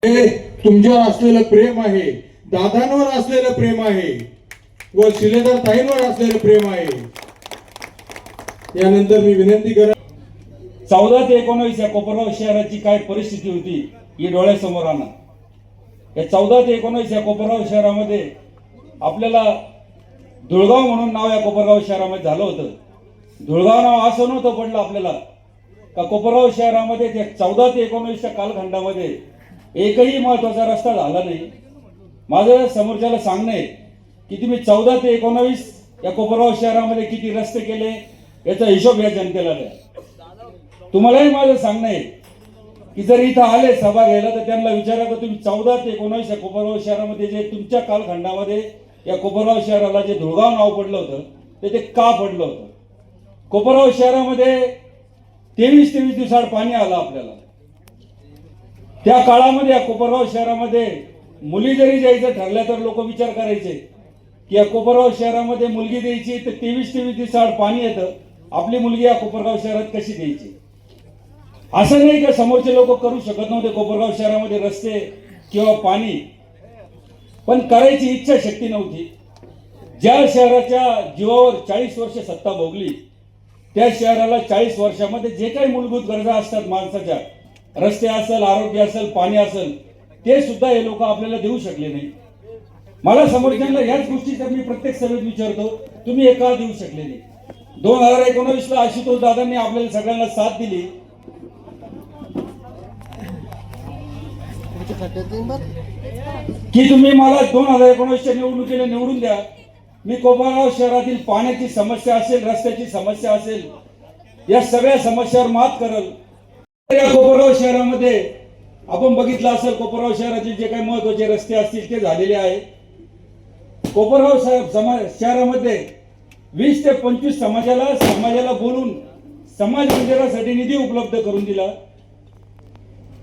हे तुमच्यावर असलेलं प्रेम आहे, दादांवर असलेलं प्रेम आहे व शिलेदार ताईंवर असलेलं प्रेम आहे. यानंतर मी विनंती करत 14 ते 19 या कोपरगाव शहराची काय परिस्थिती होती ही डोळ्यासमोर आणा. या 14 ते 19 या कोपरगाव शहरामध्ये आपल्याला धुळगाव म्हणून नाव या कोपरगाव शहरामध्ये झालं होतं. धुळगाव नाव असं नव्हतं पडलं आपल्याला का कोपरगाव शहरामध्ये ते 14 ते 19च्या कालखंडामध्ये एकही महत्वाचा रस्ता झाला नाही. माझं समोरच्याला सांगणं आहे की तुम्ही 14 ते 19 या कोपरगाव शहरामध्ये किती रस्ते केले याचा हिशोब या जनतेला द्या. तुम्हालाही माझं सांगणं आहे की जर इथं आले सभा घ्यायला तर त्यांना विचारा की तुम्ही 14 ते 19 या कोपरगाव शहरामध्ये जे तुमच्या कालखंडामध्ये या कोपरगाव शहराला जे धुळगाव नाव पडलं होतं ते का पडलं होतं. कोपरगाव शहरामध्ये 23 दिवसाआड पाणी आलं आपल्याला. त्या काळामध्ये या कोपरगाव शहरामध्ये मुली जरी जायचं ठरल्या तर लोक विचार करायचे की या कोपरगाव शहरामध्ये मुलगी द्यायची तर 23 दिवसाआड पाणी येतं, आपली मुलगी या कोपरगाव शहरात कशी द्यायची. असं नाही का समोरचे लोक करू शकत नव्हते कोपरगाव शहरामध्ये रस्ते किंवा पाणी, पण करायची इच्छा शक्ती नव्हती. ज्या शहराच्या जीवावर 40 वर्ष सत्ता भोगली त्या शहराला 40 वर्षामध्ये जे काही मूलभूत गरजा असतात माणसाच्या, रस्ते असेल, आरोग्य असेल, पाणी असेल, ते सुद्धा हे लोक आपल्याला देऊ शकले नाही. मला समोरच्यांना याच गोष्टीचा मी प्रत्येक सभेत विचारतो, तुम्ही हे का देऊ शकले नाही. 2019ला आशुतोष दादांनी आपल्याला सगळ्यांना साथ दिली. की तुम्ही मला 2019च्या निवडणुकीला निवडून द्या, मी कोपरगाव शहरातील पाण्याची समस्या असेल, रस्त्याची समस्या असेल, या सगळ्या समस्यावर मात करल. या कोपरगाव शहरामध्ये आपण बघितलं असेल कोपरगाव शहराचे जे काही महत्वाचे रस्ते असतील ते झालेले आहे. कोपरगाव शहरामध्ये 20 ते 25 समाजाला बोलून समाज मंदिरासाठी निधी उपलब्ध करून दिला.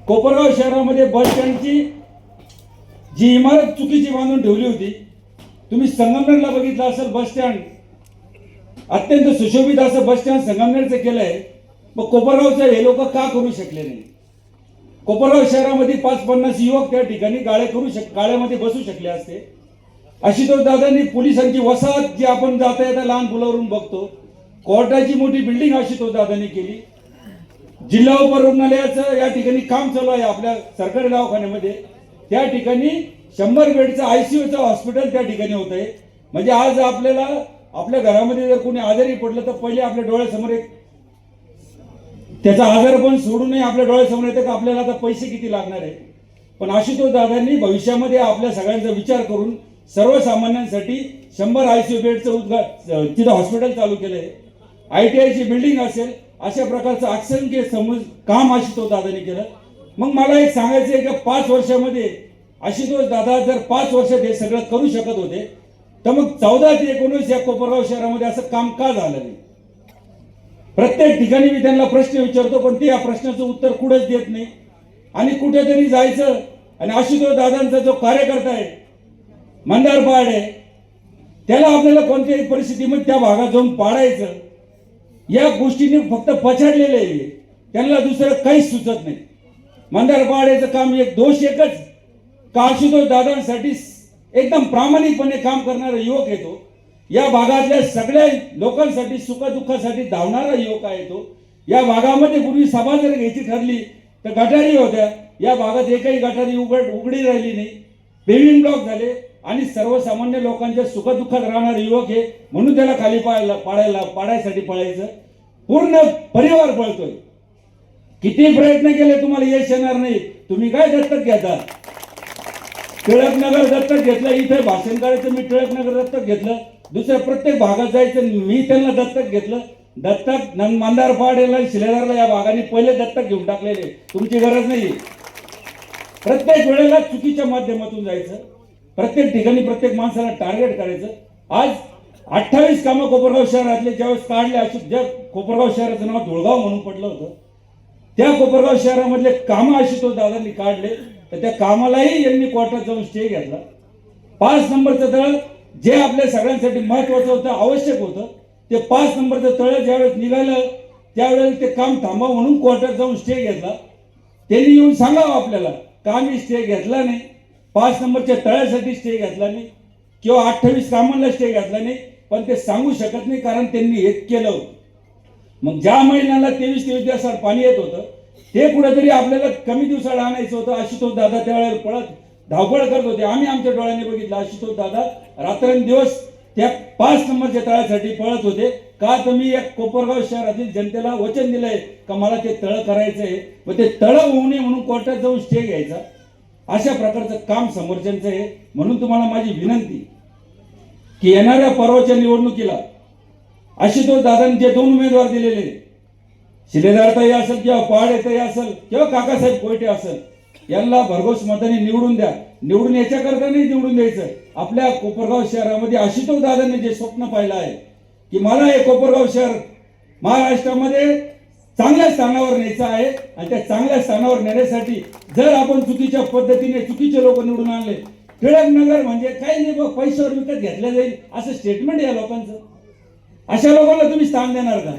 कोपरगाव शहरामध्ये बस स्टँडची जी इमारत चुकीची बांधून ठेवली होती, तुम्ही संगमनेरला बघितलं असेल बस स्टँड, अत्यंत सुशोभित असं बस स्टँड संगमनेरचं केलंय. मग कोपरगावचं हे लोक का करू शकले नाही. कोपरगाव शहरामध्ये 5-50 युवक त्या ठिकाणी गाळ्यामध्ये बसू शकले असते. आशुतोष दादांनी पोलिसांची वसाहत जी आपण जाता येता लहान मुलावरून बघतो, कोर्टाची मोठी बिल्डिंग आशुतोष दादांनी केली. जिल्हा उपरुग्णालयाचं या ठिकाणी काम चालू आहे आपल्या सरकारी दवाखान्यामध्ये. त्या ठिकाणी 100 बेडचं आयसीयूचं हॉस्पिटल त्या ठिकाणी होत आहे. म्हणजे आज आपल्याला आपल्या घरामध्ये जर कोणी आजारी पडलं तर पहिले आपल्या डोळ्यासमोर एक त्याचा आजार पण सोडू नये आपल्या डोळ्यासमोर येतं की आपल्याला आता पैसे किती लागणार आहे. पण आशुतोष दादांनी भविष्यामध्ये आपल्या सगळ्यांचा विचार करून सर्वसामान्यांसाठी 100 आयसीयू बेडचं तिथं हॉस्पिटल चालू केलंय. ITIची बिल्डिंग असेल, अशा प्रकारचं असंख्य काम आशुतोष दादांनी केलं. मग मला एक सांगायचं आहे की 5 वर्षामध्ये आशुतोष दादा जर 5 वर्षात हे सगळं करू शकत होते तर मग 14 ते 19 या कोपरगाव शहरामध्ये असं काम का झालं नाही. प्रत्येक ठिकाणी मी त्यांना प्रश्न विचारतो पण ते या प्रश्नाचं उत्तर कुठेच देत नाही. आणि कुठेतरी जायचं आणि आशुतोष दादांचा जो कार्यकर्ता आहे मंदार पहाड आहे त्याला आपल्याला कोणत्याही परिस्थितीमध्ये त्या भागात जाऊन पाडायचं, या गोष्टीने फक्त पछाडलेले आहे. त्यांना दुसरं काहीच सुचत नाही. मंदार पहाडेचं काम दोष एकच का आशुतोष दादांसाठी एकदम प्रामाणिकपणे काम करणारा युवक आहे तो. या भागातल्या सगळ्या लोकांसाठी सुखदुःखासाठी धावणारा युवक आहे तो. या भागामध्ये पूर्वी सभा जर घ्यायची ठरली तर गटारी होत्या, या भागात एकही गटारी उघडी राहिली नाही. पेव्हिंग ब्लॉक झाले आणि सर्वसामान्य लोकांच्या सुखदुःखात राहणारे युवक आहे म्हणून त्याला खाली पाडायसाठी पळायचं. पूर्ण परिवार पळतोय. किती प्रयत्न केले तुम्हाला यश येणार नाही. तुम्ही काय दत्तक घेता. टिळकनगर दत्तक घेतलं, इथे भाषण करायचं मी टिळकनगर दत्तक घेतलं, दुसऱ्या प्रत्येक भागात जायचं मी त्यांना दत्तक घेतलं. दत्तक मंदार पहाडेला शिलेदारला या भागाने पहिले दत्तक घेऊन टाकलेले, तुमची गरज नाही. प्रत्येक वेळेला चुकीच्या माध्यमातून जायचं, प्रत्येक ठिकाणी प्रत्येक माणसाला टार्गेट करायचं. आज 28 कामं कोपरगाव शहरातले ज्यावेळेस काढले, ज्या कोपरगाव शहराचं नाव धुळगाव म्हणून पडलं होतं त्या कोपरगाव शहरामधले कामं आशुतोष दादांनी काढले तर त्या कामालाही यांनी कोर्टात जाऊन स्टे घेतला. 5 नंबरचं तळ जे आपल्या सगळ्यांसाठी महत्वाचं होतं, आवश्यक होतं, ते 5 नंबरचं तळ ज्यावेळेस निघालं त्यावेळेस ते काम थांबवा म्हणून कोर्टात जाऊन स्टे घेतला. त्यांनी येऊन सांगावं आपल्याला का मी स्टे घेतला नाही, 5 नंबरच्या तळ्यासाठी स्टे घेतला नाही किंवा 28 कामांना स्टे घेतला नाही, पण ते सांगू शकत नाही कारण त्यांनी हे केलं होतं. मग ज्या महिन्याला 23 दिवसात पाणी येत होतं ते कुठेतरी आपल्याला कमी दिवसाला आणायचं होतं. आशुतोष दादा त्यावेळेला पळत धावपळ करत होते. आम्ही आमच्या डोळ्याने बघितलं आशुतोष दादा रात्रंदिवस त्या 5 नंबरच्या तळ्यासाठी पळत होते. का तर मी एक कोपरगाव शहरातील जनतेला वचन दिलंय का मला ते तळ करायचंय, मग ते तळ होऊ नये म्हणून कोर्टात जाऊन स्टे घ्यायचा. अशा प्रकारचं काम समोरच्यांचं आहे. म्हणून तुम्हाला माझी विनंती की येणाऱ्या परवाच्या निवडणुकीला आशुतोष दादांनी जे 2 उमेदवार दिलेले, शिलेदारताई असेल किंवा पहाडेताई असेल किंवा काकासाहेब कोयटे असेल, यांना भरघोस मताने निवडून द्या. निवडून याच्याकरता नाही निवडून द्यायचं, आपल्या कोपरगाव शहरामध्ये आशुतोष दादांनी जे स्वप्न पाहिलं आहे की मला हे कोपरगाव शहर महाराष्ट्रामध्ये चांगल्या स्थानावर न्यायचं आहे आणि त्या चांगल्या स्थानावर नेण्यासाठी जर आपण चुकीच्या पद्धतीने चुकीचे लोक निवडून आणले, टिळक नगर म्हणजे काही नाही बघ पैशावर विकत घेतल्या जाईल असं स्टेटमेंट या लोकांचं. अशा लोकांना तुम्ही स्थान देणार का?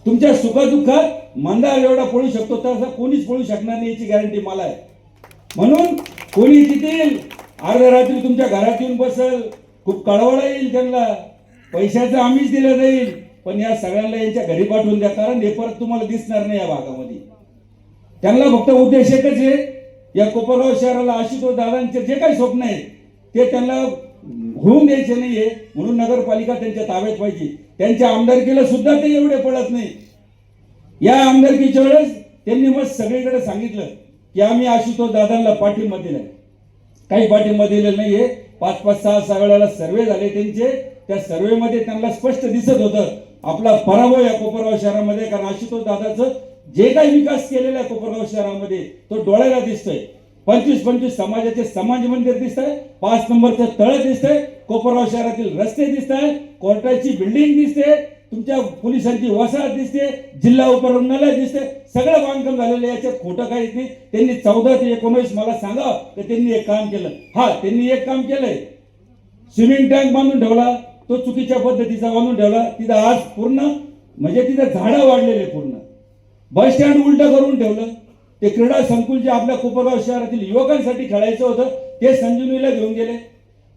तुमच्या सुखदुःखात मंदार एवढा पळू शकतो तसा कोणीच पळू शकणार नाही याची गॅरंटी मला आहे. म्हणून कोणी तिथे अर्ध्या रात्री तुमच्या घरात येऊन बसल, खूप कळवळा येईल त्यांना, पैशाचं आम्हीच दिलं जाईल, पण या सगळ्यांना यांच्या घरी पाठवून द्या कारण हे परत तुम्हाला दिसणार नाही या भागामध्ये. त्यांना फक्त उद्देश एकच आहे, या कोपरगाव शहराला आशुतोष दादांचे जे काही स्वप्न आहेत ते त्यांना होऊन द्यायचे नाहीये. म्हणून नगरपालिका त्यांच्या ताब्यात पाहिजे. त्यांच्या आमदारकीला सुद्धा ते एवढे पडत नाही. या आमदारकीच्या वेळेस त्यांनी मग सगळीकडे सांगितलं की आम्ही आशुतोष दादांना पाठिंबा दिलाय. काही पाठिंबा दिलेला नाहीये. 5-5, 6 वेळेला सर्वे झाले त्यांचे. त्या सर्वेमध्ये त्यांना स्पष्ट दिसत होतं आपला पराभव या कोपरगाव शहरामध्ये, कारण आशुतोष दादाचं जे काही विकास केलेला आहे कोपरगाव शहरामध्ये तो डोळ्याला दिसतोय. 25-25 समाजाचे समाज मंदिर दिसत आहे, 5 नंबरचं तळ दिसतंय, कोपरगाव शहरातील रस्ते दिसत आहे, कोर्टाची बिल्डिंग दिसते, तुमच्या पोलिसांची वसाहत दिसते, जिल्हा उपरुग्णालय दिसते, सगळं बांधकाम झालेलं. याच्यात खोटं काहीच नाही. त्यांनी 14 ते 19 मला सांगा की त्यांनी एक काम केलं. हा, त्यांनी एक काम केलंय, स्विमिंग टँक बांधून ठेवला, तो चुकीच्या पद्धतीचा बांधून ठेवला. तिथं आज पूर्ण म्हणजे तिथं झाडं वाढलेले, पूर्ण बस स्टँड उलटं करून ठेवलं. ते क्रीडा संकुल जे आपल्या कोपरगाव शहरातील युवकांसाठी खेळायचं होतं ते संजीवनीला घेऊन गेले.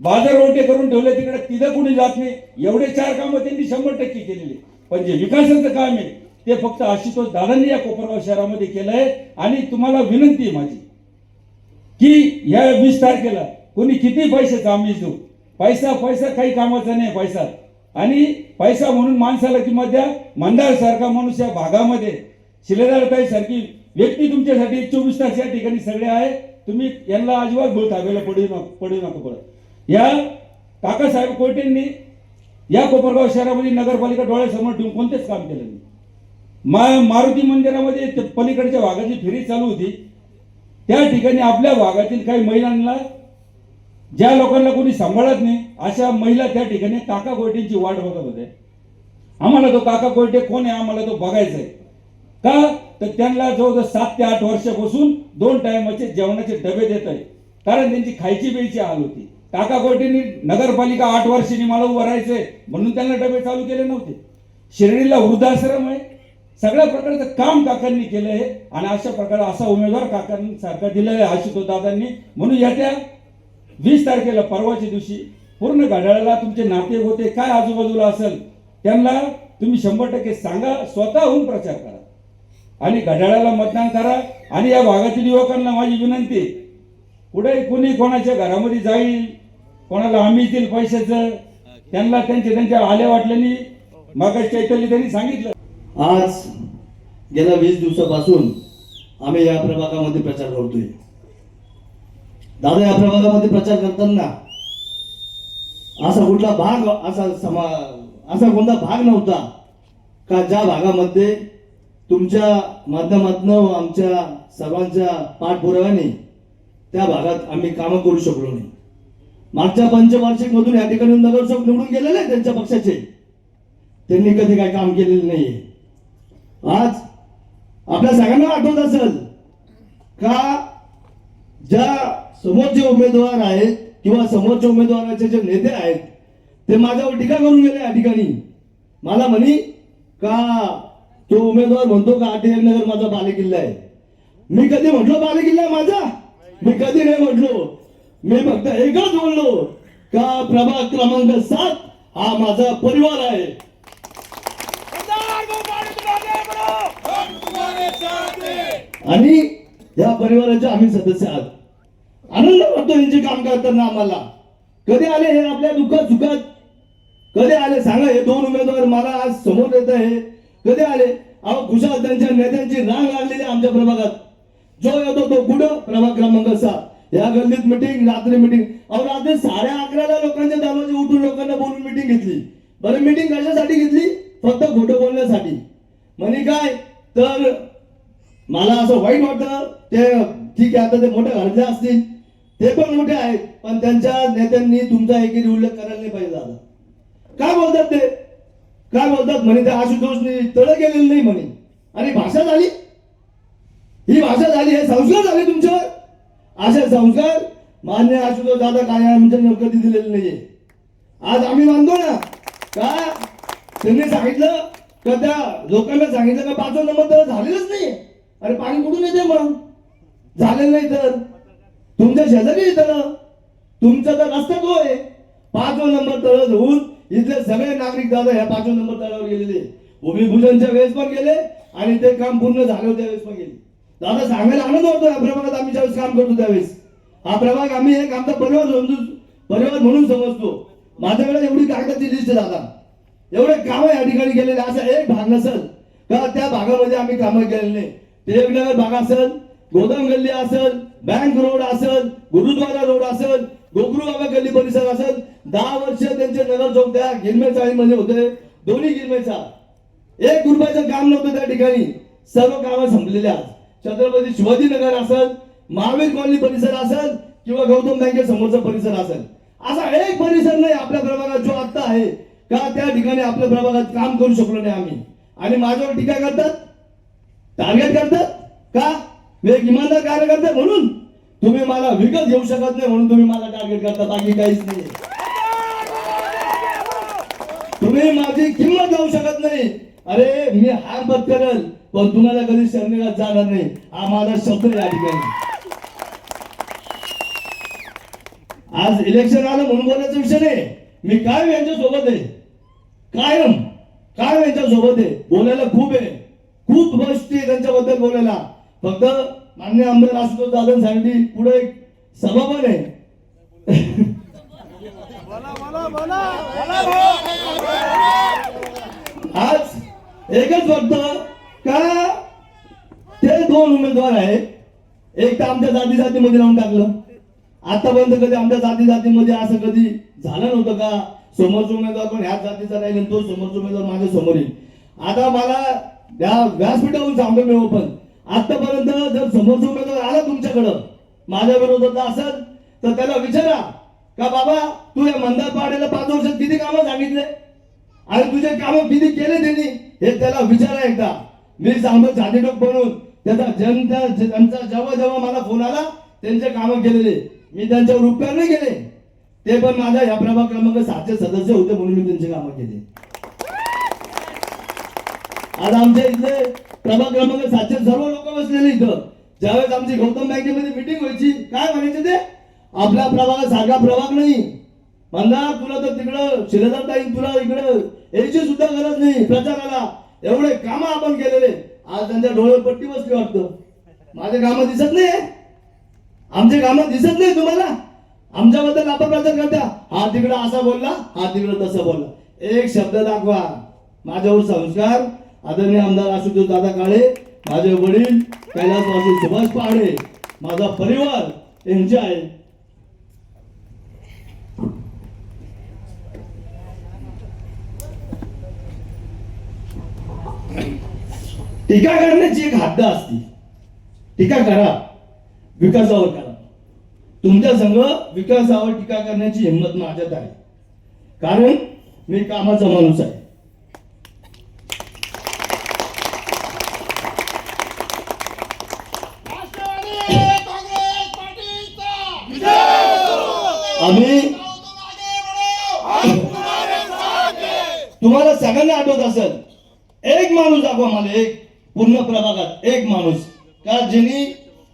बाजार रोटे करून ठेवले तिकडे, तिथं कुणी जात नाही. एवढे 4 कामं त्यांनी 100% केलेली. पण जे विकासाचं काम आहे ते फक्त आशुतोष दादांनी या कोपरगाव शहरामध्ये केलंय. आणि तुम्हाला विनंती आहे माझी की या 20 तारखेला कोणी किती पैशाचं आम्ही देऊ, पैसा काही कामाचा नाही पैसा. आणि पैसा म्हणून माणसाला किंमत द्या. मंदार सारखा माणूस या भागामध्ये, शिलेदारताई सारखी व्यक्ती तुमच्यासाठी 24 तास या ठिकाणी सगळे आहे. तुम्ही यांना अजिबात भूल थांबायला पडू नका पडत. या काकासाहेब कोयटेंनी या कोपरगाव शहरामध्ये नगरपालिका डोळ्यासमोर ठेवून कोणतेच काम केलं नाही. मारुती मंदिरामध्ये पलीकडच्या भागाची फेरी चालू होती, त्या ठिकाणी आपल्या भागातील काही महिलांना, ज्या लोकांना कोणी सांभाळत नाही अशा महिला त्या ठिकाणी काका कोयटेंची वाट बघत होते. आम्हाला तो काका कोयटे कोण आहे आम्हाला तो बघायचा आहे. का तर त्यांना जवळजवळ 7 ते 8 वर्षापासून 2 टायमाचे जेवणाचे डबे देत आहे, कारण त्यांची खायची प्यायची हाल होती. काका कोयटेंनी नगरपालिका 8 वर्षांनी मला उभं राहायचंय म्हणून त्यांना डबे चालू केले नव्हते. शिर्डीला वृद्धाश्रम आहे, सगळ्या प्रकारचं काम काकांनी केलं आहे. आणि अशा प्रकारे असा उमेदवार काकांसारखा दिलेला आहे आशुतोष दादांनी. म्हणून येत्या 20 तारखेला परवाच्या दिवशी पूर्ण घड्याळाला तुमचे नाते होते काय आजूबाजूला असेल त्यांना तुम्ही 100% सांगा, स्वतःहून प्रचार करा आणि घड्याळाला मतदान करा. आणि या भागातील युवकांना माझी विनंती, पुढे कोणी कोणाच्या घरामध्ये जाईल, कोणाला आम्ही देईल पैशाचं, त्यांना त्यांच्या आल्या वाटल्यानी मागास चैतन्य त्यांनी सांगितलं. आज गेल्या 20 दिवसापासून आम्ही या प्रभागामध्ये प्रचार करतोय. दादा या प्रभागामध्ये प्रचार करताना असा कुठला भाग असा कोणता भाग नव्हता का ज्या भागामध्ये तुमच्या माध्यमातून आमच्या सर्वांच्या पाठपुराव्याने त्या भागात आम्ही कामं करू शकलो नाही. मागच्या पंचवार्षिक मधून या ठिकाणी नगरसेवक निवडून गेलेले आहेत त्यांच्या पक्षाचे, त्यांनी कधी काही काम केलेलं नाहीये. आज आपल्या सगळ्यांना आठवत असेल का ज्या समोरचे उमेदवार आहेत किंवा समोरच्या उमेदवाराचे जे नेते आहेत ते माझ्यावर टीका करून गेले. या ठिकाणी मला म्हणी का तो उमेदवार म्हणतो का आठवले नगर माझा बालेकिल्ला आहे. मी कधी म्हटलो बालेकिल्ला माझा? मी कधी नाही म्हटलो. मी फक्त एकच बोललो का प्रभाग क्रमांक 7 हा माझा परिवार आहे. आणि या परिवाराचे आम्ही सदस्य आहात. आनंद वाटतो यांचे काम करताना आम्हाला. कधी आले हे आपल्या दुःखात सुखात कधी आले सांगा. हे 2 उमेदवार मला आज समोर येत आहे. कधी आले? अहो खुशाल त्यांच्या नेत्यांची रांग लागलेली आमच्या प्रभागात. जो येतो तो कुठं? प्रभाग क्रमांक 7. या गल्लीत मिटिंग, रात्री मिटिंग. अहो रात्री 11:30 लोकांच्या दरवाजे उठून लोकांना बोलून मिटिंग घेतली. बरं मिटिंग कशासाठी घेतली? फक्त खोटं बोलण्यासाठी. म्हणे काय तर मला असं वाईट वाटतं. ते ठीक आहे, आता ते मोठ्या घरातले असतील, ते पण मोठे आहेत, पण त्यांच्या नेत्यांनी तुमचा एकेरी उल्लेख करायला नाही पाहिजे. दादा काय बोलतात ते? काय बोलतात म्हणे ते आशुतोषने तळ केलेलं नाही म्हणे. आणि भाषा झाली, ही भाषा झाली, हे संस्कार झाले तुमच्यावर. असे संस्कार मान्य आशुतोष दादा काय आमच्या कधी दिलेले नाहीये. आज आम्ही मानतो ना का त्यांनी सांगितलं का त्या लोकांना सांगितलं का 5 नंबर तर झालेलंच नाही. अरे पाणी कुठून येते मग? झालेलं नाही तर तुमच्या शेजारी येतं ना. तुमचा तर रस्ता तो आहे. 5 नंबर तळ होऊन इथले सगळे नागरिक दादा ह्या 5 नंबर तळावर गेलेले. भूमिपूजनच्या वेळेस पण गेले आणि ते काम पूर्ण झालं होतं त्यावेळेस पण गेले. दादा सांगायला आनंद होतो या प्रभागात आम्ही ज्यावेळेस काम करतो त्यावेळेस. हा प्रभाग आम्ही एक आमचा परिवार म्हणून समजतो. माझ्याकडे एवढी कागदाची लिस्ट आहे दादा. एवढे कामं या ठिकाणी केलेले असा एक भाग नसेल का त्या भागामध्ये आम्ही कामं केलेले नाही. टिळकनगर भाग असेल, गोदाम गल्ली असेल, बँक रोड असेल, गुरुद्वारा रोड असेल, गोगरू बाबा गल्ली परिसर असेल. 10 वर्ष त्यांचे नगर चौक त्या गिरमे चाळीमध्ये होते. दोन्ही गिरमेचा 1 रुपयाचं काम नव्हतं त्या ठिकाणी. सर्व कामं संपलेले. आज छत्रपती शिवाजी नगर असेल, महावीर कॉलनी परिसर असेल किंवा गौतम बँके समोरचा परिसर असेल, असा एक परिसर नाही आपल्या प्रभागात जो आता आहे का त्या ठिकाणी आपल्या प्रभागात काम करू शकलो नाही आम्ही. आणि माझ्यावर टीका करतात, टार्गेट करतात का मी एक इमानदार कार्यकर्ता म्हणून. तुम्ही मला विकत घेऊ शकत नाही म्हणून तुम्ही मला टार्गेट करता, बाकी काहीच नाही. तुम्ही माझी किंमत लावू शकत नाही. अरे मी हार बद करेल पण तुम्हाला कधी शरणेगात जाणार नाही, हा माझा शब्द या ठिकाणी. आज इलेक्शन आलं म्हणून बोलायचा विषय नाही. मी कायम यांच्या सोबत आहे, कायम यांच्या सोबत आहे. बोलायला खूप आहे, खूप गोष्टी आहे त्यांच्याबद्दल बोलायला. फक्त मान्य आमदार आशुतोष दादांसाठी पुढे एक सभा पण आहे. आज एकच वाटतं का ते 2 उमेदवार आहेत. एक तर आमच्या जातीमध्ये लावून टाकलं. आतापर्यंत कधी आमच्या जातीमध्ये असं कधी झालं नव्हतं का समोरचा उमेदवार पण ह्याच जातीचा राहील आणि तो समोरचा उमेदवार माझ्या समोर येईल. आता मला त्या व्यासपीठावरून सांगतो मी ओपन, आतापर्यंत जर समोरचा उमेदवार आला तुमच्याकडं माझ्या विरोधात असेल तर त्याला विचारा का बाबा तू या मंदार पाड्याला 5 वर्षात किती कामं सांगितले आणि तुझे कामं किती केले त्यांनी, हे त्याला विचारा एकदा. मी सांगतो छातीटोक बनवून त्यांचा जेव्हा मला फोन आला त्यांचे कामं केलेले, मी त्यांच्यावर उपकार नाही केले. ते पण माझ्या या प्रभाग क्रमांक 7चे सदस्य होते म्हणून मी त्यांची कामं केली. आज आमच्या इथले प्रभाग क्रमांक 7चे सर्व लोक बसलेले इथं. ज्यावेळेस आमची गौतम बँकेमध्ये मीटिंग व्हायची काय म्हणायचे ते, आपल्या प्रभागात सारखा प्रभाग नाही म्हणणार, तुला तर तिकडं शिलेदार ताई तुला इकडं यायची सुद्धा गरज नाही प्रचाराला. एवढे कामं आपण केलेले. आज त्यांच्या डोळ्यावर पट्टी बसली वाटतं. माझे कामं दिसत नाही, आमचे कामं दिसत नाही तुम्हाला. आमच्याबद्दल अपप्रचार करता, हा तिकडं असा बोलला, हा तिकडं तसं बोलला. एक शब्द दाखवा. माझ्यावर संस्कार आदरणीय आमदार आशुतोष दादा काळे, माझे वडील कैलासवासी सुभाष पहाडे, माझा परिवार यांचे आहे. टीका करण्याची एक हद्द असते. टीका करा, विकासावर करा. तुमच्या संघ विकासावर टीका करण्याची हिंमत माझ्यात आहे, कारण मी कामाचा माणूस आहे. आम्ही तुम्हाला सगळ्यांना आठवत असेल, एक माणूस दाखवा मला, एक पूर्ण प्रभागात एक माणूस का ज्यांनी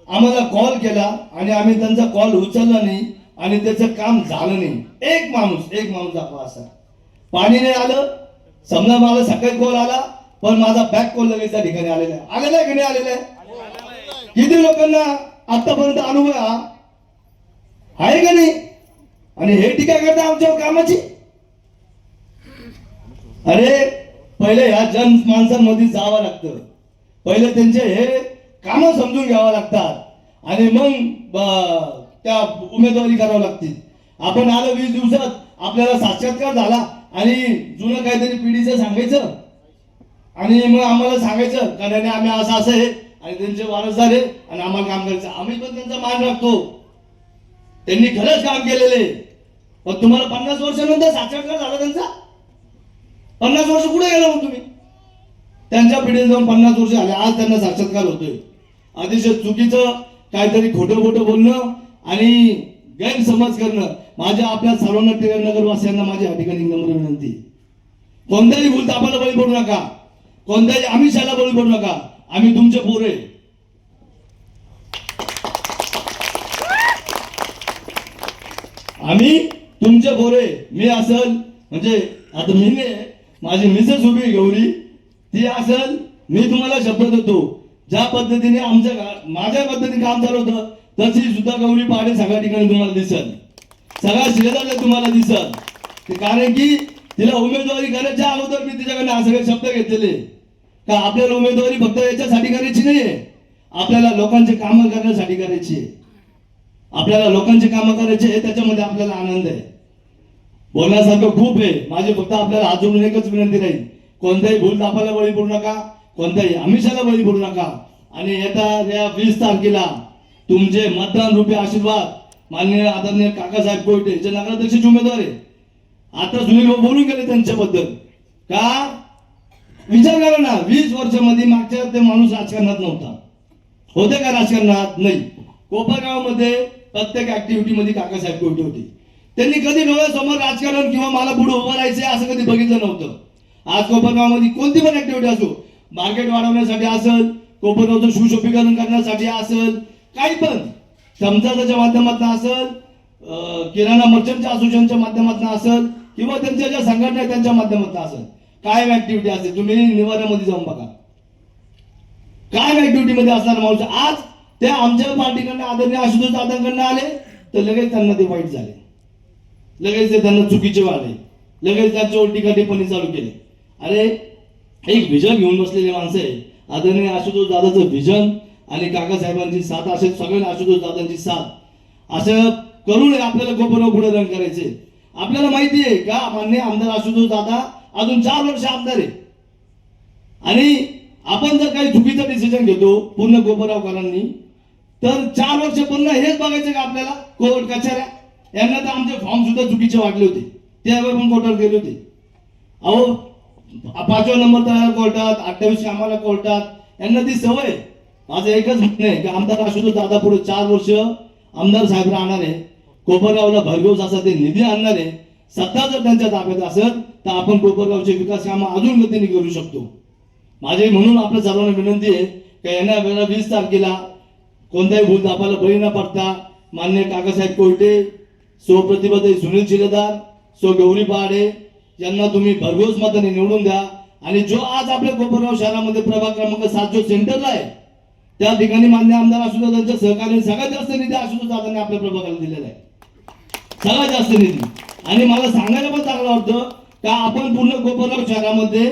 आम्हाला कॉल केला आणि आम्ही त्यांचा कॉल उचलला नाही आणि त्याचं काम झालं नाही. एक माणूस दाखवा असा. पाणी नाही आलं, समजा मला सकाळी कॉल आला पण माझा बॅक कॉल लगेच त्या ठिकाणी आलेला आहे की नाही आलेला आहे? किती लोकांना आतापर्यंत अनुभव आहे का नाही? आणि हे टीका करता आमच्या कामाची. अरे पहिले ह्या जन माणसांमध्ये जावं लागतं, पहिले त्यांचे हे काम समजून घ्यावं लागतात आणि मग त्या उमेदवारी करावं लागतील. आपण आलो 20 दिवसात आपल्याला साक्षात्कार झाला आणि जुनं काहीतरी पिढीचं सांगायचं आणि मग आम्हाला सांगायचं का नाही आम्ही असं आहे आणि त्यांचे वारसदार आहे आणि आम्हाला काम करायचं. आम्ही पण त्यांचा मान राखतो, त्यांनी खरंच काम केलेले. पण तुम्हाला 50 वर्षानंतर साक्षात्कार झाला त्यांचा. 50 वर्ष कुठे गेला मग तुम्ही? त्यांच्या पिढीत जाऊन 50 वर्ष आले, आज त्यांना साक्षात्कार होतोय. अतिशय चुकीचं काहीतरी खोटं बोलणं आणि गैरसमज करणं. माझ्या आपल्या सर्वांना टिळकनगरवासियांना माझी या ठिकाणी नम्र विनंती, कोणत्याही भूलथापाला बळी पडू नका, कोणत्याही आमिषाला बळी पडू नका. आम्ही तुमचे पोरे, आम्ही तुमचे पोरे. मी असल म्हणजे आता मी नाही, माझी मिसेस उभी गौरी, ती असल. मी तुम्हाला शब्द देतो, ज्या पद्धतीने माझ्या पद्धतीने काम चालू होतं तशी सुद्धा गौरी पहाटे सगळ्या ठिकाणी तुम्हाला दिसल, सगळ्या शिलेदारला तुम्हाला दिसल. कारण की तिला उमेदवारी करायच्या अगोदर मी तिच्याकडे हा सगळे शब्द घेतलेले का आपल्याला उमेदवारी फक्त याच्यासाठी करायची नाहीये, आपल्याला लोकांचे कामं करण्यासाठी करायची आहे. आपल्याला लोकांचे कामं करायचे आहे, त्याच्यामध्ये आपल्याला आनंद आहे. बोलण्यासारखं खूप आहे. माझे फक्त आपल्याला हात जोडून एकच विनंती राहील, कोणत्याही भूलथापाला बळी पडू नका, कोणत्याही आमिषाला बळी पडू नका. आणि या 20 तारखेला तुमचे मतदान रूपी आशीर्वाद माननीय आदरणीय काकासाहेब कोयटे जे नगराध्यक्षाचे उमेदवार आहे, आता सुनील भाऊ बोलून गेले त्यांच्याबद्दल. का विचार करा ना, 20 वर्षामध्ये मागच्या ते माणूस राजकारणात नव्हता, होते का राजकारणात? नाही. कोपरगावमध्ये प्रत्येक ऍक्टिव्हिटी मध्ये काकासाहेब कोयटे होते. त्यांनी कधी डोळ्यासमोर राजकारण किंवा मला पुढे उभं राहायचंय असं कधी बघितलं नव्हतं. आज कोपरगावमध्ये कोणती पण ऍक्टिव्हिटी असो, मार्केट वाढवण्यासाठी असेल, कोपरगावचं सुशोभीकरण करण्यासाठी असेल, काही पण समाजाच्या माध्यमातून असेल, किराणा मर्चंटच्या असोसिएशनच्या माध्यमातून असेल किंवा त्यांच्या ज्या संघटना आहेत त्यांच्या माध्यमातून असेल, काय ऍक्टिव्हिटी असेल तुम्ही निवाऱ्यामध्ये जाऊन बघा, काय ऍक्टिव्हिटी मध्ये असणार माणूस. आज त्या आमच्या पार्टीकडनं आदरणीय आशुतोष दादांकडनं आले तर लगेच त्यांना ते वाईट झाले, लगेच ते त्यांना चुकीचे वाढले, लगेच त्यांच्यावर टीका टिप्पणी चालू केली. अरे एक व्हिजन घेऊन बसलेले माणसं आहे. आदरणीय आशुतोष दादाचं व्हिजन आणि काकासाहेबांची साथ, असे सगळे आशुतोष दादांची साथ असं करून आपल्याला कोपरगाव पुढे रन करायचे. आपल्याला माहिती आहे का माननीय आमदार आशुतोष दादा अजून 4 वर्ष आमदार आहे आणि आपण जर काही चुकीचा डिसिजन घेतो पूर्ण कोपरगावकरांनी तर 4 वर्ष पूर्ण हेच बघायचं का आपल्याला? कोर्ट कचऱ्या यांना तर आमचे फॉर्म सुद्धा चुकीचे वाटले होते, त्यावेळी पण कोर्टात गेले होते. अहो 5वा नंबर तर कोर्टात, 28 आम्हाला कोर्टात, यांना ती सवय. माझं एकच म्हणणं आहे की आमदार आशुतोष दादा पुढे 4 वर्ष आमदार साहेब राहणार आहे. कोपरगावला भरघोस असा ते निधी आणणार आहे. सत्ता जर त्यांच्या ताब्यात असेल तर आपण कोपरगावचे विकास कामं अजून गतीने करू शकतो. माझे म्हणून आपल्या सर्वांना विनंती आहे की येणाऱ्या 20 तारखेला कोणत्याही भूलथापाला बळी न पडता माननीय काकासाहेब कोयटे, सो प्रतिभाताई सुनील शिलेदार, सो गौरी पहाटे यांना तुम्ही भरघोस मताने निवडून द्या. आणि जो आज आपल्या कोपरगाव शहरामध्ये प्रभाग क्रमांक 7 जो सेंटरला आहे त्या ठिकाणी मान्य आमदार आशुतोष दादांच्या सहकार्याने सगळ्यात जास्त निधी आशुतोष दादांनी आपल्या प्रभागाला दिलेला आहे, सगळ्यात जास्त निधी. आणि मला सांगायला पण चांगलं वाटतं का आपण पूर्ण कोपरगाव शहरामध्ये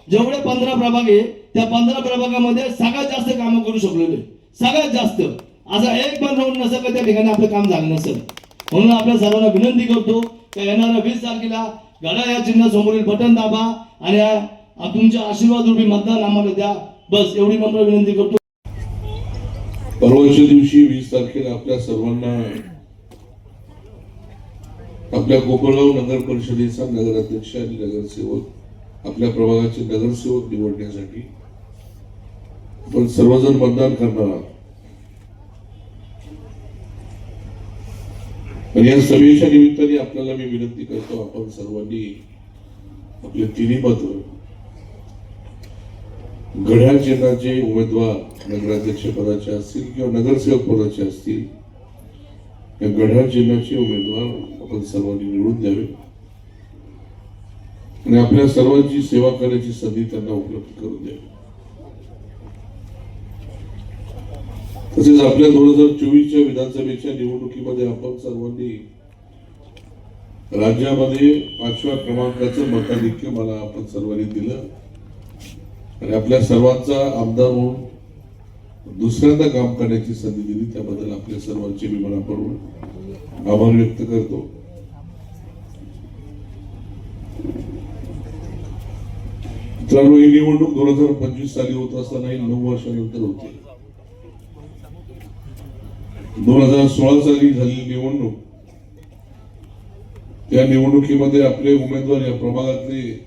जेवढे 15 प्रभाग आहे त्या 15 प्रभागामध्ये सगळ्यात जास्त कामं करू शकलेलो आहे, सगळ्यात जास्त. असं एक पण राऊंड नसेल का त्या ठिकाणी आपलं काम झालं नसेल. म्हणून आपल्या सर्वांना विनंती करतो की येणाऱ्या 20 तारखेला घड्याळ या चिन्हासमोरील बटन दाबा आणि तुमच्या आशीर्वाद रूपी मतदान आम्हाला द्या, बस एवढी नम्र विनंती करतो. परवाच्या दिवशी 20 तारखेला आपल्या सर्वांना आपल्या कोपरगाव नगर परिषदेचा नगराध्यक्ष आणि नगरसेवक, आपल्या प्रभागाचे नगरसेवक निवडण्यासाठी आपण सर्वजण मतदान करणार आहोत. आणि या सभेच्या निमित्ताने आपल्याला मी विनंती करतो, आपण सर्वांनी आपले 3 मत घड्याळ चिन्हाचे उमेदवार नगराध्यक्ष पदाचे असतील किंवा नगरसेवक पदाचे असतील, या घड्याळ चिन्हाचे उमेदवार आपण सर्वांनी निवडून द्यावे आणि आपल्या सर्वांची सेवा करण्याची संधी त्यांना उपलब्ध करून द्यावी. तसेच आपल्या 2024च्या विधानसभेच्या निवडणुकीमध्ये आपण सर्वांनी राज्यामध्ये 5व्या क्रमांकाचं मताधिक्य मला आपण सर्वांनी दिलं आणि आपल्या सर्वांचा आमदार म्हणून दुसऱ्यांदा काम करण्याची संधी दिली. त्याबद्दल आपल्या सर्वांचे मी मनापासून आभार व्यक्त करतो. मित्रांनो, ही निवडणूक 2025 साली होत असताना 9 वर्षानंतर होते. 2016 साली झालेली निवडणूक, त्या निवडणुकीमध्ये आपले उमेदवार या प्रभागातले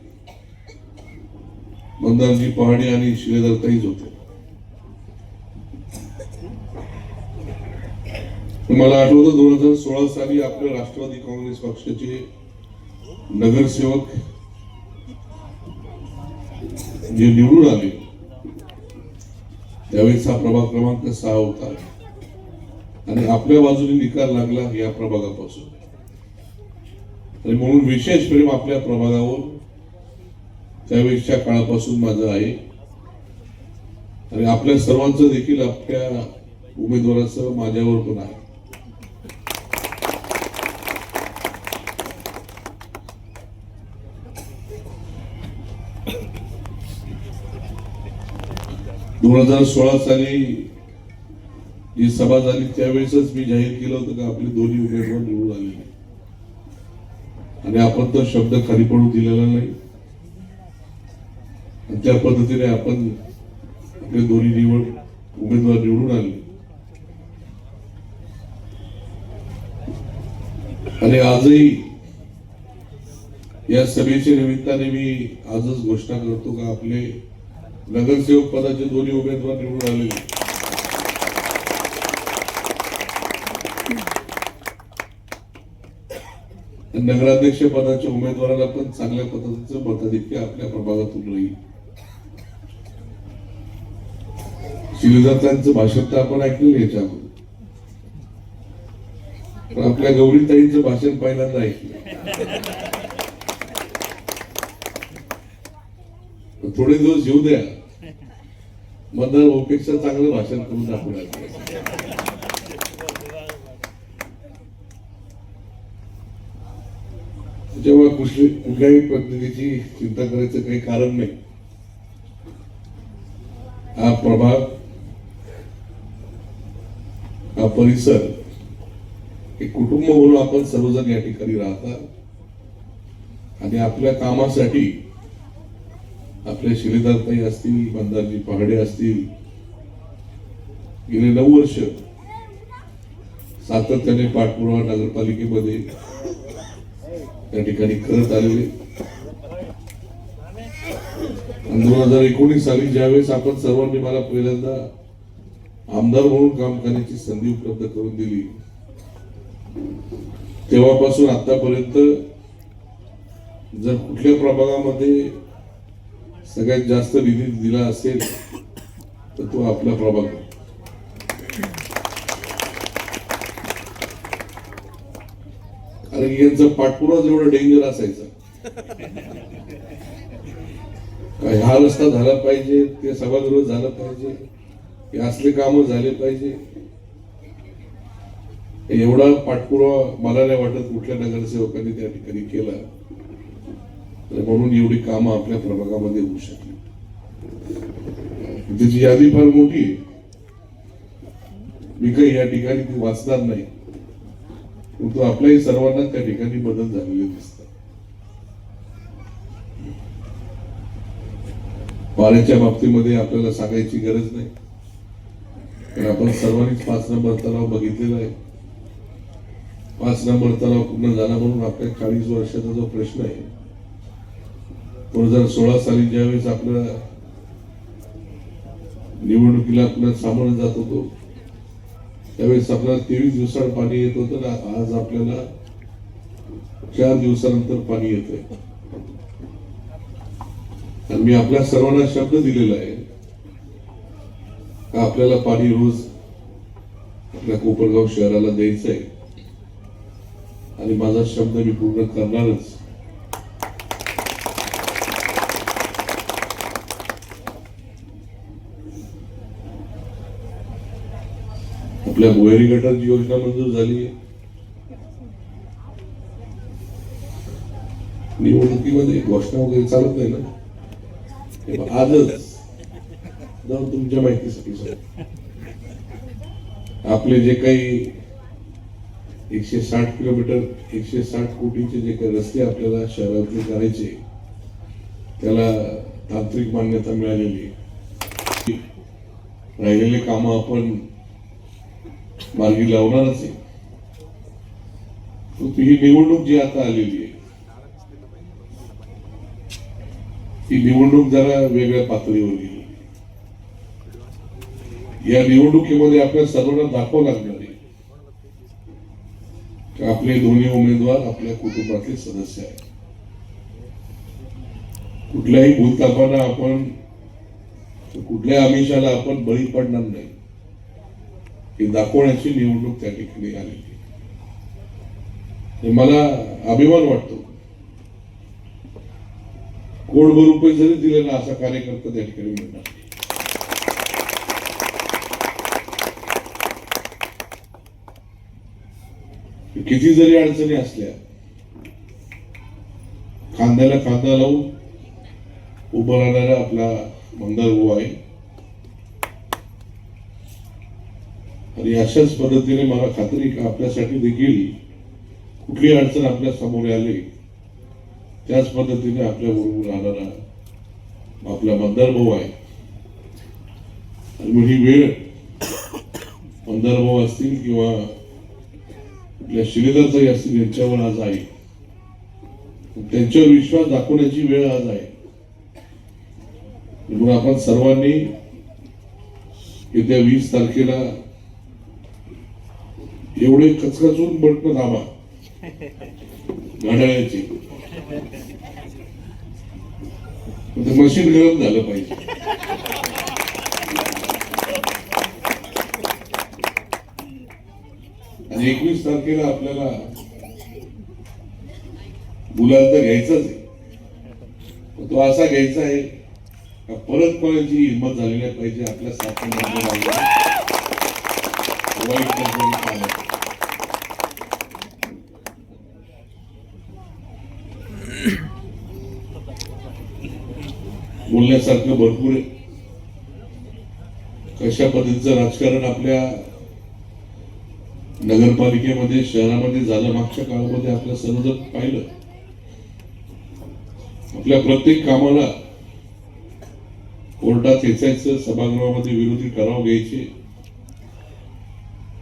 मंदारजी पहाडे आणि शिलेदारताईच होते. मला आठवतं 2016 साली आपल्या राष्ट्रवादी काँग्रेस पक्षाचे नगरसेवक जे निवडून आले, त्यावेळेस हा प्रभाग क्रमांक 6 होता आणि आपल्या बाजूने निकाल लागला या प्रभागापासून. आणि म्हणून विशेष प्रेम आपल्या प्रभागावर त्यावेळेसच्या काळापासून माझं आहे आणि आपल्या सर्वांचं देखील आपल्या उमेदवारासह माझ्यावर पण आहे. दोन 2016 साली जी सभा झाली त्यावेळेसच मी जाहीर केलं होतं की आपले दोन्ही उमेदवार निवडून आलेले आणि आपण तो शब्द खाली पडू दिलेला नाही. त्या पद्धतीने आपण आपले दोन्ही उमेदवार निवडून आले आणि आजही या सभेच्या निमित्ताने मी आजच घोषणा करतो का आपले नगरसेवक पदाचे दोन्ही उमेदवार निवडून आलेले. नगराध्यक्ष पदाच्या उमेदवाराला पण चांगल्या पद्धतीचं मताधिक्य आपल्या प्रभागातून राहील. शिलेदारताईंचं भाषण तर आपण ऐकलेलं याच्यामध्ये, पण आपल्या गौरीताईंचं भाषण पहिल्यांदा ऐकलं. थोडे दिवस येऊ द्या, मतदार भाऊपेक्षा चांगलं भाषण करून दाखवणार. जेव्हा कुठल्याही पद्धतीची चिंता करायचं काही कारण नाही. हा प्रभाग, हा परिसर एक कुटुंब म्हणून आपण सर्वजण या ठिकाणी राहतात आणि आपल्या कामासाठी आपल्या शिलेदारताई असतील, मंदारजी पहाडे असतील, गेले 9 वर्ष सातत्याने पाठपुरावा नगरपालिकेमध्ये त्या ठिकाणी करत आलेले. 2019 साली ज्यावेळेस आपण सर्वांनी मला पहिल्यांदा आमदार म्हणून काम करण्याची संधी उपलब्ध करून दिली, तेव्हापासून आतापर्यंत जर कुठल्या प्रभागामध्ये सगळ्यात जास्त निधी दिला असेल तर तो आपला प्रभाग. कारण यांचा पाठपुरावा जेवढा डेंजर असायचा, हा रस्ता झाला पाहिजे, ते सभागृह झालं पाहिजे, हे असले काम झाले पाहिजे, एवढा पाठपुरावा मला नाही वाटत कुठल्या नगरसेवकांनी त्या ठिकाणी केला. म्हणून एवढी कामं आपल्या प्रभागामध्ये होऊ शकली. त्याची यादी फार मोठी आहे, मी काही या ठिकाणी ती वाचणार नाही, परंतु आपल्याही सर्वांना त्या ठिकाणी बदल झालेले दिसतात. पाण्याच्या बाबतीमध्ये आपल्याला सांगायची गरज नाही, पण आपण सर्वांनीच 5 नंबर तलाव बघितलेला आहे. 5 नंबर तलाव पूर्ण झाला म्हणून आपल्या 40 वर्षाचा जो प्रश्न आहे, 2016 साली ज्यावेळेस आपल्या निवडणुकीला आपल्याला सामोरं जात होतो त्यावेळेस आपल्याला 23 दिवसात पाणी येत होतं ना, आज आपल्याला 4 दिवसानंतर पाणी येतंय. आणि मी आपल्या सर्वांना शब्द दिलेला आहे का आपल्याला पाणी रोज आपल्या कोपरगाव शहराला द्यायचंय आणि माझा शब्द मी पूर्ण करणारच. आपल्या भुयारी गटारची योजना मंजूर झाली आहे. निवडणुकीमध्ये घोषणा वगैरे चालत नाही ना, हे आजच जाऊन तुमच्या माहितीसाठी सांग, आपले जे काही 160 किलोमीटर 160 कोटीचे जे काही रस्ते आपल्याला शहरातले करायचे त्याला तांत्रिक मान्यता मिळालेली आहे. राहिलेले कामं आपण मार्गी लावणारच आहे. ही निवडणूक जी आता आलेली आहे ही निवडणूक जरा वेगळ्या पातळीवर गेली. या निवडणुकीमध्ये आपल्या सर्वांना दाखवावं लागणार आहे की आपले दोन्ही उमेदवार आपल्या कुटुंबातले सदस्य आहेत. कुठल्याही भूलथापांना आपण कुठल्या आमिषाला आपण बळी पडणार नाही हे दाखवण्याची निवडणूक त्या ठिकाणी आलेली. मला अभिमान वाटतो. कोटभर रुपये जरी दिले ना असा कार्यकर्ता त्या ठिकाणी मिळणार. किती जरी अडचणी असल्या खांद्याला खांदा लावून उभं राहणारा आपला मंदार भाऊ आहे. आणि अशाच पद्धतीने मला खात्री का आपल्यासाठी देखील कुठली अडचण आपल्या समोर आली त्याच पद्धतीने आपल्या बरोबर राहणारा आपला मंदार भाऊ आहे. आणि ही वेळ मंदार भाऊ असतील किंवा आपल्या श्रीधरचाही असतील यांच्यावर आज आहे. त्यांच्यावर विश्वास दाखवण्याची वेळ आज आहे. म्हणून आपण सर्वांनी येत्या 20 तारखेला एवढे कचकचून बटणं दाबा घड्याळाची, मशीन गरम झालं पाहिजे. आणि 21 तारखेला आपल्याला गुलाल तर घ्यायचाच आहे. तो असा घ्यायचा आहे का परत कोणाची हिंमत झाली नाही पाहिजे आपल्या बोलण्यासारखं भरपूर आहे. कशा पद्धतीचं राजकारण आपल्या नगरपालिकेमध्ये शहरामध्ये झालं मागच्या काळामध्ये आपल्या सर्वजण पाहिलं. आपल्या प्रत्येक कामाला कोर्टात यायचं, सभागृहामध्ये विरोधी ठराव घ्यायचे,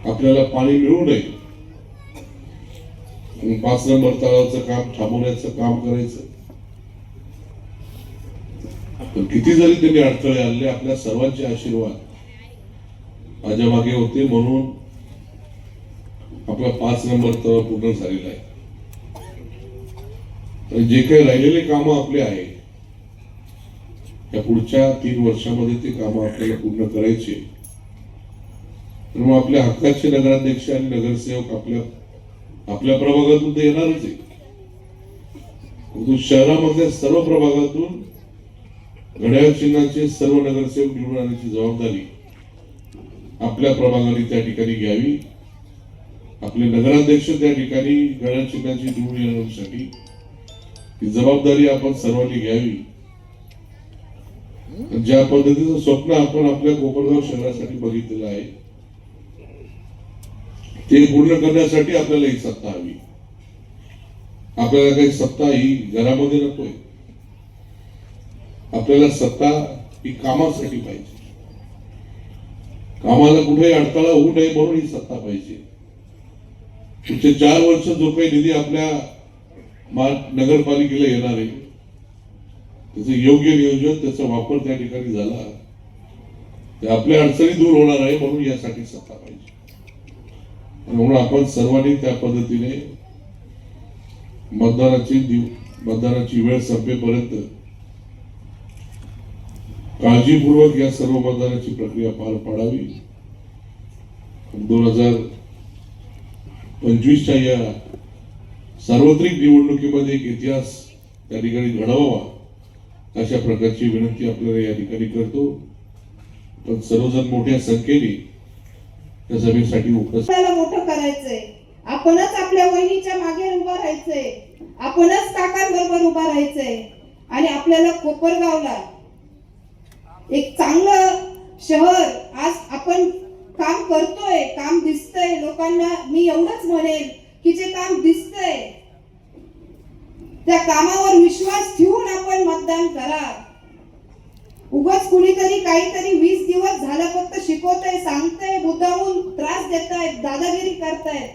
आपल्याला पाणी मिळू नये 5 नंबर तळाचं काम थांबवण्याचं काम करायचं. पण किती जरी त्यांनी अडथळे आणले आपल्या सर्वांचे आशीर्वाद माझ्या मागे होते म्हणून आपला 5 नंबर तळ पूर्ण झालेला आहे. तर जे काही राहिलेले कामं आपले आहे या पुढच्या 3 वर्षामध्ये ते कामं आपल्याला पूर्ण करायचे. तर मग आपल्या हक्काचे नगराध्यक्ष आणि नगरसेवक आपल्या प्रभागातून ते येणारच आहे. शहरामधल्या सर्व प्रभागातून घड्याळ चिन्हाचे सर्व नगरसेवक निवडून आणण्याची जबाबदारी आपल्या प्रभागाने त्या ठिकाणी घ्यावी. आपले नगराध्यक्ष त्या ठिकाणी घड्याळ चिन्हाची निवडून येण्यासाठी ही जबाबदारी आपण सर्वांनी घ्यावी. ज्या पद्धतीचं स्वप्न आपण आपल्या कोपरगाव शहरासाठी बघितलेलं आहे ते पूर्ण करण्यासाठी आपल्याला ही सत्ता हवी. आपल्याला काही सत्ता ही घरामध्ये नकोय. आपल्याला सत्ता ही कामासाठी पाहिजे. कामाला कुठेही अडथळा होऊ नये म्हणून ही सत्ता पाहिजे. पुढचे 4 वर्ष जो काही निधी आपल्या नगरपालिकेला येणार आहे त्याचं योग्य नियोजन त्याचा वापर त्या ठिकाणी झाला ते आपल्या अडचणी दूर होणार आहे म्हणून यासाठी सत्ता पाहिजे. म्हणून आपण सर्वांनी त्या पद्धतीने मतदानाची वेळ संपेपर्यंत काळजीपूर्वक या सर्व मतदानाची प्रक्रिया पार पाडावी. 2025च्या या सार्वत्रिक निवडणुकीमध्ये एक इतिहास त्या ठिकाणी घडवावा अशा प्रकारची विनंती आपल्याला या ठिकाणी करतो. पण सर्वजण मोठ्या संख्येने त्या सभेसाठी उपस्थित. आपल्याला मोठं करायचंय, आपणच आपल्या वहिनीच्या मागे उभा राहायचंय, आपणच काकांबरोबर उभा राहायचंय आणि आपल्याला कोपरगावला एक चांगलं शहर आज आपण काम करतोय, काम दिसतंय लोकांना. मी एवढंच म्हणेन की जे काम दिसतंय त्या कामावर विश्वास ठेवून आपण मतदान करा. उगाच कुणीतरी काहीतरी 20 दिवस झालं फक्त शिकवतंय, सांगतंय, मुद्दामून त्रास देतायत, दादागिरी करतायत.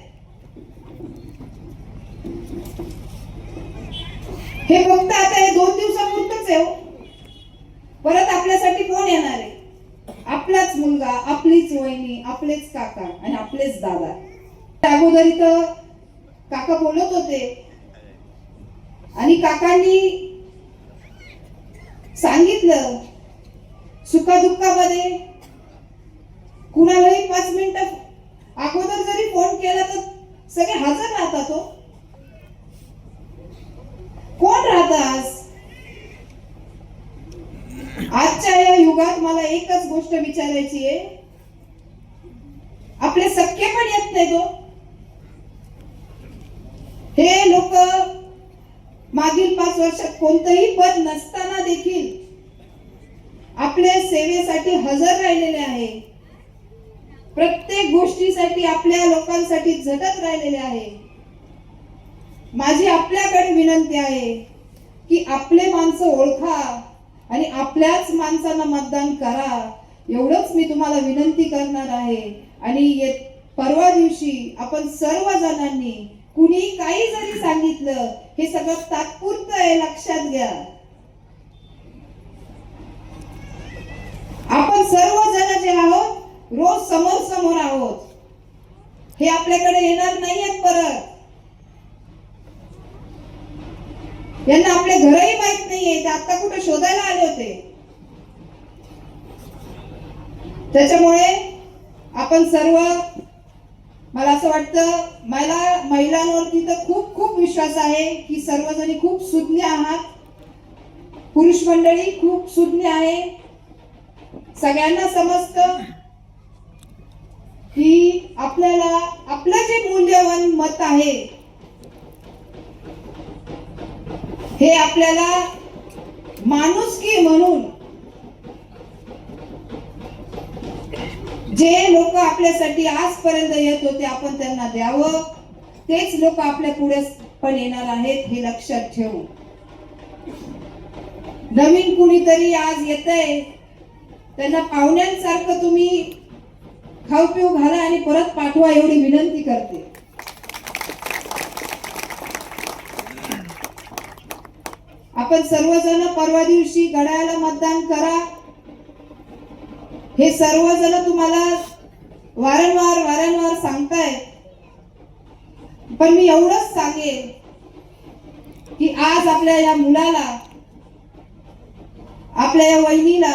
हे फक्त आता हे 2 दिवसापुरतच आहे. परत आपल्यासाठी कोण येणार आहे? आपलाच मुलगा, आपलीच वहिनी, आपलेच काका आणि आपलेच दादा. अगोदर इथं काका बोलत होते आणि काकांनी सांगितलं सुखादुःखामध्ये कुणालाही 5 मिनिटं अगोदर जरी फोन केला तर सगळे हजर राहतात. हो, कोण राहतात? आजच्या या युगात मला एकच गोष्ट विचारायची आहे, आपले सख्खे पण येत नाही तो. हे लोक मागील 5 वर्षात कोणतंही पद नसताना देखील आपल्या सेवेसाठी हजर राहिलेले आहे. प्रत्येक गोष्टीसाठी आपल्या लोकांसाठी झटत राहिलेले आहे. माझी आपल्याकडे विनंती आहे की आपले माणसं ओळखा आणि आपल्याच माणसांना मतदान करा. एवढंच मी तुम्हाला विनंती करणार आहे. आणि परवा दिवशी आपण सर्व जणांनी कुणी काही जरी सांगितलं, हे सगळं तात्पुरतं आहे, लक्षात घ्या. आपण सर्व जण जे आहोत रोज समोर समोर आहोत. हे आपल्याकडे येणार नाहीयेत परत. यांना आपले घरही माहित नाहीये, ते आता कुठे शोधायला आले होते. त्याच्यामुळे आपण सर्व, मला असं वाटतं, मला महिलांवरती तर खूप खूप विश्वास आहे की सर्वजणी खूप सुज्ञ आहात. पुरुष मंडळी खूप सुज्ञ आहे. सगळ्यांना समजतं की आपल्याला आपलं जे मूल्यवान मत आहे हे आपल्याला माणुसकी म्हणून जे लोक आपल्यासाठी आजपर्यंत येत होते आपण त्यांना द्यावं. तेच लोक आपल्या पुढे पण येणार आहेत, हे लक्षात ठेवू. नवीन कुणीतरी आज येतंय, त्यांना पाहुण्यांसारखं तुम्ही खाऊ पिऊ घाला आणि परत पाठवा, एवढी विनंती करते. आपण सर्वजण परवा दिवशी घड्याळाला मतदान करा. हे सर्वजण तुम्हाला वारंवार सांगतायत. पण मी एवढंच सांगेन की आज आपल्या या मुलाला, आपल्या या वहिनीला,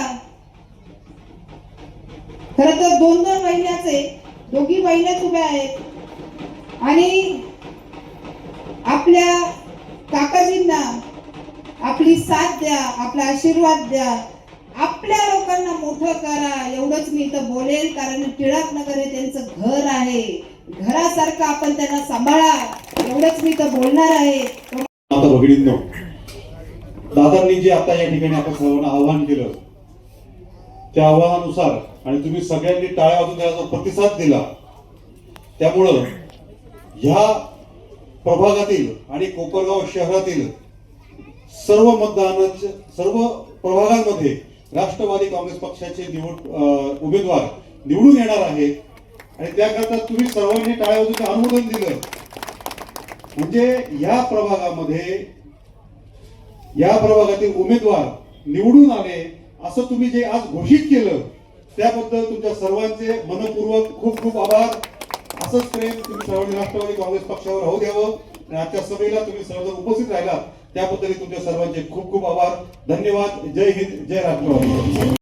खर तर 2-2 महिन्याचे, दोघी बहिणीच उभ्या आहेत आणि आपल्या काकाजींना आपली साथ द्या, आपला आशीर्वाद द्या, आपल्या लोकांना मोठं करा. एवढंच मी इथं बोलेल, कारण टिळक नगर हे त्यांचं घर आहे. घरासारखं आपण त्यांना सांभाळा, एवढंच मी इथं बोलणार आहे. आता भगिनींनो, दादांनी जे आता या ठिकाणी आपण सर्वांना आवाहन केलं, त्या आवाहनानुसार आणि तुम्ही सगळ्यांनी टाळ्या वाजवून त्याचा प्रतिसाद दिला, त्यामुळं ह्या प्रभागातील आणि कोपरगाव शहरातील सर्व सर्व प्रभागांमध्ये राष्ट्रवादी काँग्रेस पक्षाचे उमेदवार निवडून येणार आहेत. आणि त्याकरता तुम्ही सर्वांनी टाळ्या वाजवून अनुमोदन दिलं, म्हणजे या प्रभागातील उमेदवार निवडून आले असं तुम्ही जे आज घोषित केलं, त्याबद्दल तुमच्या सर्वांचे मनपूर्वक खूप खूप आभार. असंच प्रेम तुम्ही सर्वांनी राष्ट्रवादी काँग्रेस पक्षावर राहू द्यावं. आणि आजच्या सभेला तुम्ही सर्वजण उपस्थित राहिला त्याबद्दल तुमच्या सर्वांचे खूप खूप आभार. धन्यवाद. जय हिंद, जय राष्ट्रवादी.